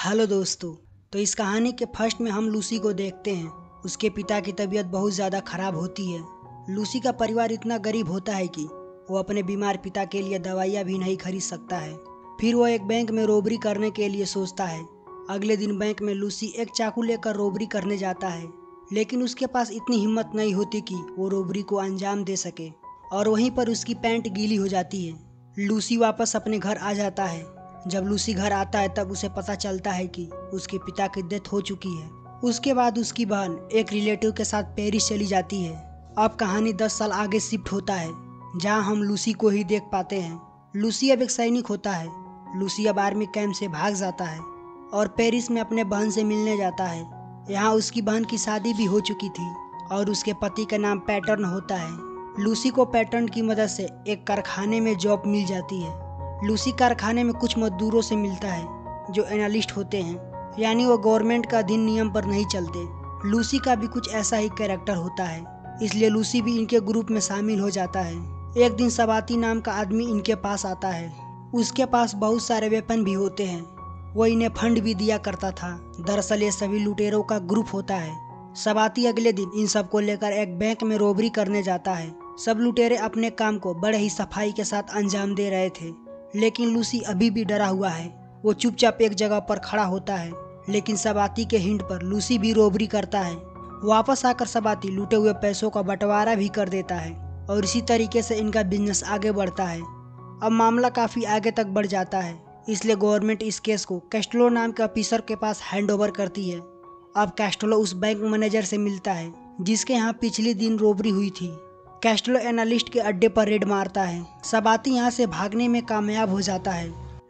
Hello दोस्तों। तो इस कहानी के फर्स्ट में हम लूसी को देखते हैं। उसके पिता की तबीयत बहुत ज़्यादा खराब होती है। लूसी का परिवार इतना गरीब होता है कि वो अपने बीमार पिता के लिए दवाइयाँ भी नहीं खरीद सकता है। फिर वो एक बैंक में रोबरी करने के लिए सोचता है। अगले दिन बैंक में लूसी एक चाकू लेकर रोबरी करने जाता है, लेकिन उसके पास इतनी हिम्मत नहीं होती कि वो रोबरी को अंजाम दे सके, और वहीं पर उसकी पैंट गीली हो जाती है। लूसी वापस अपने घर आ जाता है। जब लूसी घर आता है तब उसे पता चलता है कि उसके पिता की डेथ हो चुकी है। उसके बाद उसकी बहन एक रिलेटिव के साथ पेरिस चली जाती है। अब कहानी 10 साल आगे शिफ्ट होता है, जहां हम लूसी को ही देख पाते हैं। लूसी अब एक सैनिक होता है। लूसी अब आर्मी कैंप से भाग जाता है और पेरिस में अपने बहन से मिलने जाता है। यहाँ उसकी बहन की शादी भी हो चुकी थी और उसके पति का नाम पैटर्न होता है। लूसी को पैटर्न की मदद से एक कारखाने में जॉब मिल जाती है। लूसी कारखाने में कुछ मजदूरों से मिलता है जो एनालिस्ट होते हैं, यानी वो गवर्नमेंट का अधीन नियम पर नहीं चलते। लूसी का भी कुछ ऐसा ही कैरेक्टर होता है, इसलिए लूसी भी इनके ग्रुप में शामिल हो जाता है। एक दिन सबाती नाम का आदमी इनके पास आता है। उसके पास बहुत सारे वेपन भी होते हैं। वो इन्हें फंड भी दिया करता था। दरअसल ये सभी लुटेरों का ग्रुप होता है। सबाती अगले दिन इन सबको लेकर एक बैंक में रोबरी करने जाता है। सब लुटेरे अपने काम को बड़े ही सफाई के साथ अंजाम दे रहे थे, लेकिन लूसी अभी भी डरा हुआ है। वो चुपचाप एक जगह पर खड़ा होता है, लेकिन सबाती के हिंट पर लूसी भी रोबरी करता है। वापस आकर सबाती लूटे हुए पैसों का बंटवारा भी कर देता है और इसी तरीके से इनका बिजनेस आगे बढ़ता है। अब मामला काफी आगे तक बढ़ जाता है, इसलिए गवर्नमेंट इस केस को कैस्ट्रो नाम के ऑफिसर के पास हैंड ओवर करती है। अब कैस्ट्रो उस बैंक मैनेजर से मिलता है जिसके यहाँ पिछले दिन रोबरी हुई थी। कैस्ट्रो एनालिस्ट के अड्डे पर रेड मारता है। सबाती यहाँ से भागने में कामयाब हो जाता है,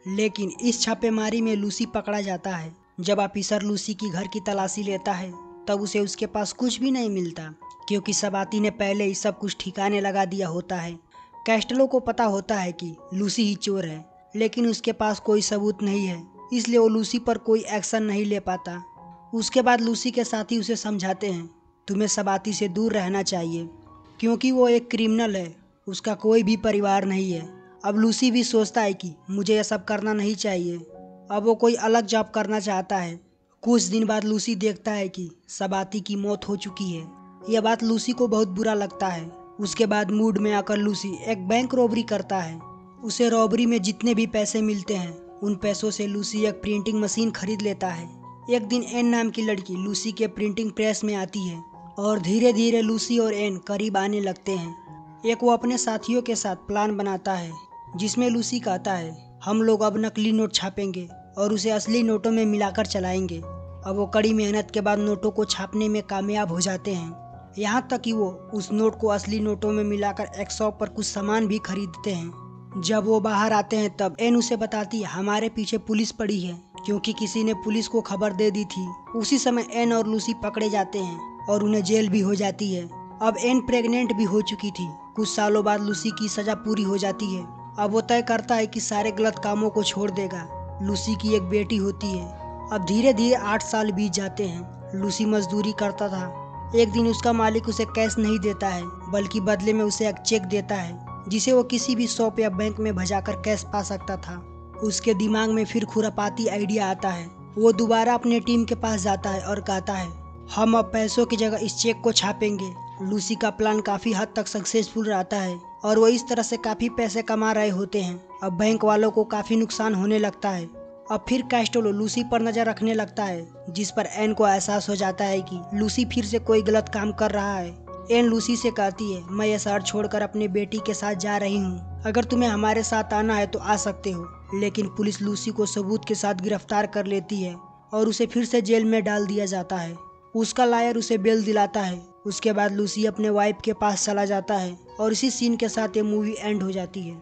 लेकिन इस छापेमारी में लूसी पकड़ा जाता है। जब ऑफिसर लूसी की घर की तलाशी लेता है तब उसे उसके पास कुछ भी नहीं मिलता, क्योंकि सबाती ने पहले ही सब कुछ ठिकाने लगा दिया होता है। कैस्ट्रो को पता होता है कि लूसी ही चोर है, लेकिन उसके पास कोई सबूत नहीं है, इसलिए वो लूसी पर कोई एक्शन नहीं ले पाता। उसके बाद लूसी के साथी उसे समझाते हैं, तुम्हें सबाती से दूर रहना चाहिए, क्योंकि वो एक क्रिमिनल है, उसका कोई भी परिवार नहीं है। अब लूसी भी सोचता है कि मुझे यह सब करना नहीं चाहिए। अब वो कोई अलग जॉब करना चाहता है। कुछ दिन बाद लूसी देखता है कि सबाती की मौत हो चुकी है। यह बात लूसी को बहुत बुरा लगता है। उसके बाद मूड में आकर लूसी एक बैंक रॉबरी करता है। उसे रॉबरी में जितने भी पैसे मिलते हैं उन पैसों से लूसी एक प्रिंटिंग मशीन खरीद लेता है। एक दिन एन नाम की लड़की लूसी के प्रिंटिंग प्रेस में आती है और धीरे धीरे लूसी और एन करीब आने लगते हैं। एक वो अपने साथियों के साथ प्लान बनाता है, जिसमें लूसी कहता है हम लोग अब नकली नोट छापेंगे और उसे असली नोटों में मिलाकर चलाएंगे। अब वो कड़ी मेहनत के बाद नोटों को छापने में कामयाब हो जाते हैं, यहाँ तक कि वो उस नोट को असली नोटों में मिलाकर एक शॉप पर कुछ सामान भी खरीदते हैं। जब वो बाहर आते हैं तब एन उसे बताती है हमारे पीछे पुलिस पड़ी है, क्योंकि किसी ने पुलिस को खबर दे दी थी। उसी समय एन और लूसी पकड़े जाते हैं और उन्हें जेल भी हो जाती है। अब एन प्रेग्नेंट भी हो चुकी थी। कुछ सालों बाद लूसी की सजा पूरी हो जाती है। अब वो तय करता है कि सारे गलत कामों को छोड़ देगा। लूसी की एक बेटी होती है। अब धीरे धीरे 8 साल बीत जाते हैं। लूसी मजदूरी करता था। एक दिन उसका मालिक उसे कैश नहीं देता है, बल्कि बदले में उसे एक चेक देता है, जिसे वो किसी भी शॉप या बैंक में भजाकर कैश पा सकता था। उसके दिमाग में फिर खुरापाती आइडिया आता है। वो दोबारा अपने टीम के पास जाता है और कहता है हम अब पैसों की जगह इस चेक को छापेंगे। लूसी का प्लान काफी हद तक सक्सेसफुल रहता है और वो इस तरह से काफी पैसे कमा रहे होते हैं। अब बैंक वालों को काफी नुकसान होने लगता है। अब फिर कैस्ट्रो लूसी पर नजर रखने लगता है, जिस पर एन को एहसास हो जाता है कि लूसी फिर से कोई गलत काम कर रहा है। एन लूसी से कहती है मैं ये शहर छोड़कर अपनी बेटी के साथ जा रही हूँ, अगर तुम्हें हमारे साथ आना है तो आ सकते हो। लेकिन पुलिस लूसी को सबूत के साथ गिरफ्तार कर लेती है और उसे फिर से जेल में डाल दिया जाता है। उसका लॉयर उसे बेल दिलाता है। उसके बाद लूसी अपने वाइफ के पास चला जाता है और इसी सीन के साथ ये मूवी एंड हो जाती है।